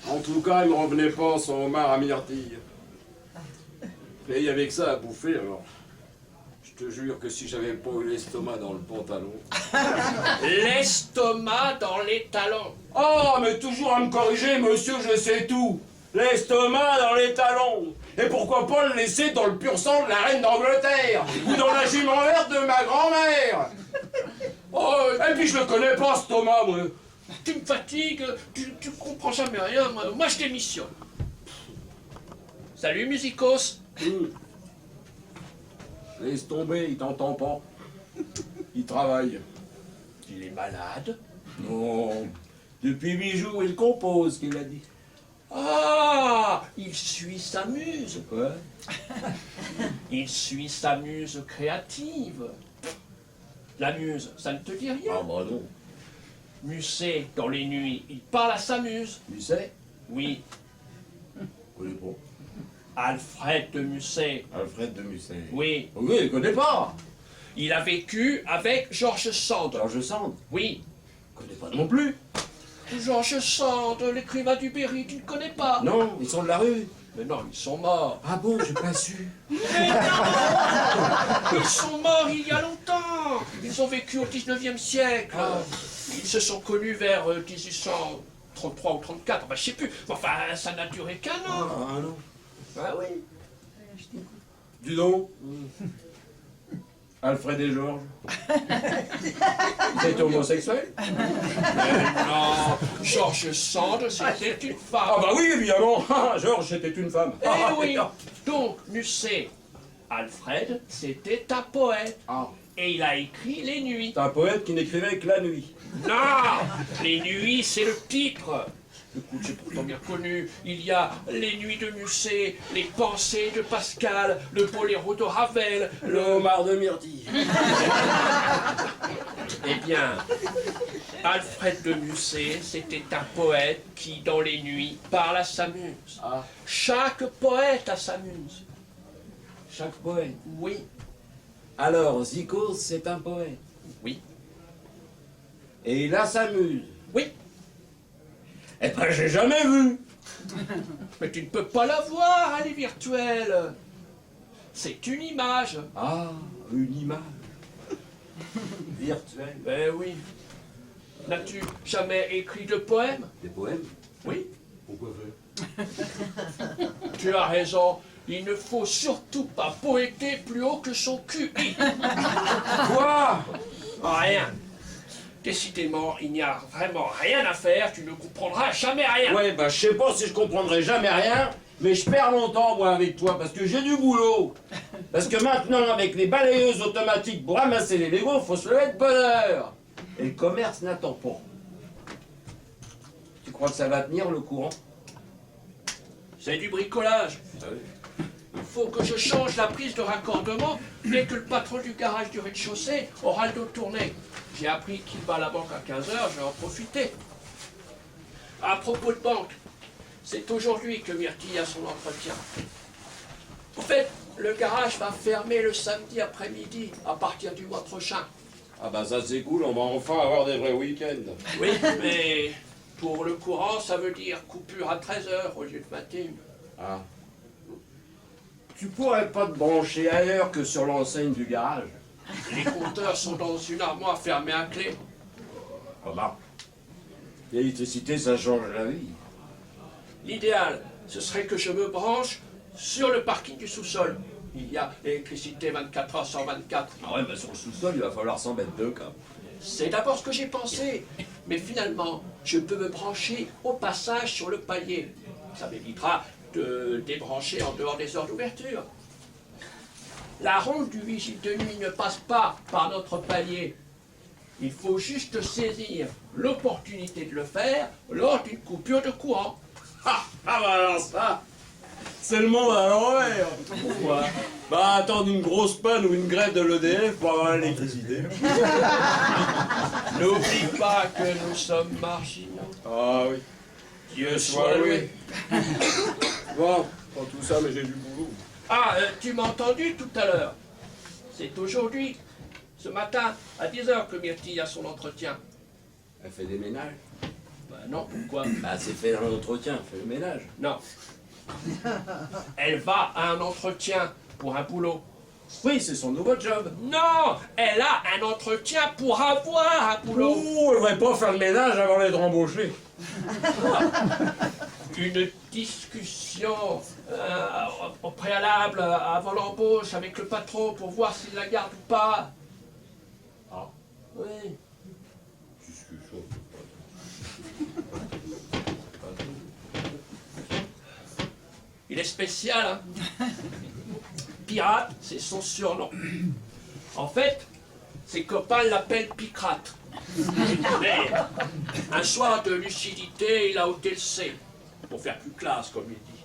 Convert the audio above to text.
En tout cas, il me revenait pas son homard à myrtille. Et il y avait que ça à bouffer, alors. Je te jure que si j'avais pas eu l'estomac dans le pantalon... L'estomac dans les talons. Oh, mais toujours à me corriger, monsieur, je sais tout. L'estomac dans les talons. Et pourquoi pas le laisser dans le pur sang de la reine d'Angleterre? Ou dans la jument verte de ma grand-mère? Oh, et puis je le connais pas, ce Thomas, moi. Tu me fatigues, tu comprends jamais rien, moi je démissionne. Salut, musicos. Laisse tomber, il t'entend pas. Il travaille. Il est malade. Non. Depuis 8 jours, il compose, qu'il a dit. Ah, il suit sa muse. Ouais. Il suit sa muse créative. La muse, ça ne te dit rien? Ah bah non. Musset, dans les nuits, il parle à sa muse. Tu sais? Oui, Je connais pas. Alfred de Musset. Alfred de Musset. Oui, Oui, je connais pas. il a vécu avec George Sand. George Sand. Oui, Je connais pas non plus. George Sand, l'écrivain du Berry, tu ne connais pas? Non, ils sont de la rue. Mais non, ils sont morts. Ah bon, j'ai pas su. Mais non! Ils sont morts il y a longtemps. Ils ont vécu au 19e siècle. Ils se sont connus vers 1833 ou 34. Enfin, je sais plus. Enfin, ça n'a duré qu'un an. Ah non. Ah oui. Dis donc. Alfred et Georges. Ils étaient homosexuels? Non, George Sand, c'était une femme. Ah bah oui, évidemment. Georges, c'était une femme. Eh oui. Donc, Musset, Alfred, c'était un poète. Ah. Et il a écrit Les Nuits. C'est un poète qui n'écrivait que la nuit. Non! Les Nuits, c'est le titre. Écoute, c'est pourtant bien connu. Il y a Les Nuits de Musset, Les Pensées de Pascal, le Boléro de Ravel, Le homard de myrtille. Eh bien, Alfred de Musset, c'était un poète qui, dans les nuits, parle à sa muse. Ah. Chaque poète a sa muse. Chaque poète. Oui, Alors, Zikos, c'est un poète. oui, Et il a sa muse. oui. Eh ben, j'ai jamais vu. Mais tu ne peux pas la voir, elle est virtuelle. C'est une image. Ah, une image. Virtuelle. Ben oui. N'as-tu jamais écrit de poème? Des poèmes? Oui. Pourquoi faire? Tu as raison. Il ne faut surtout pas poéter plus haut que son QI. Quoi? Rien. Décidément, il n'y a vraiment rien à faire. Tu ne comprendras jamais rien. Ouais, bah, je sais pas si je comprendrai jamais rien, mais je perds mon temps, moi, avec toi, parce que j'ai du boulot. Parce que maintenant, avec les balayeuses automatiques pour ramasser les Legos, faut se lever de bonne heure. Et le commerce n'attend pas. Tu crois que ça va tenir, le courant? C'est du bricolage. Il faut que je change la prise de raccordement dès que le patron du garage du rez-de-chaussée aura le dos tourné. J'ai appris qu'il va à la banque à 15 h, je vais en profiter. À propos de banque, c'est aujourd'hui que Myrtille a son entretien. En fait, le garage va fermer le samedi après-midi à partir du mois prochain. Ah bah ça c'est cool, on va enfin avoir des vrais week-ends. Oui, mais pour le courant, ça veut dire coupure à 13 h au lieu de 21. Ah. Tu pourrais pas te brancher ailleurs que sur l'enseigne du garage? Les compteurs sont dans une armoire fermée à clé. Remarque. L'électricité, ça change la vie. L'idéal, ce serait que je me branche sur le parking du sous-sol. Il y a l'électricité 24 h sur 24. Ah ouais, bah sur le sous-sol, il va falloir s'en mettre deux, quand. C'est d'abord ce que j'ai pensé. Mais finalement, je peux me brancher au passage sur le palier. Ça m'évitera de débrancher en dehors des heures d'ouverture. La ronde du vigile de nuit ne passe pas par notre palier. Il faut juste saisir l'opportunité de le faire lors d'une coupure de courant. Ah bah alors ça, c'est le monde à l'envers. Pourquoi? Bah attendre une grosse panne ou une grève de l'EDF pour avoir l'électricité. N'oublie pas que nous sommes marginaux. Ah oui. Dieu soit loué. Bon, pas tout ça, mais j'ai du boulot. Ah, tu m'as entendu tout à l'heure. C'est aujourd'hui, ce matin, à 10 h que Myrtille a son entretien. Elle fait des ménages. Bah non, pourquoi? Bah c'est fait dans l'entretien, elle fait le ménage. Non. Elle va à un entretien pour un boulot. Oui, c'est son nouveau job. Non, elle a un entretien pour avoir un boulot. Oh, elle devrait pas faire le ménage avant d'être embauchée. Une discussion au préalable avant l'embauche avec le patron pour voir s'il la garde ou pas. Ah, Oui. discussion. Il est spécial, hein. Pirate, c'est son surnom. En fait, ses copains l'appellent Picrate. Mais un soir de lucidité, il a ôté le C, pour faire plus classe, comme il dit.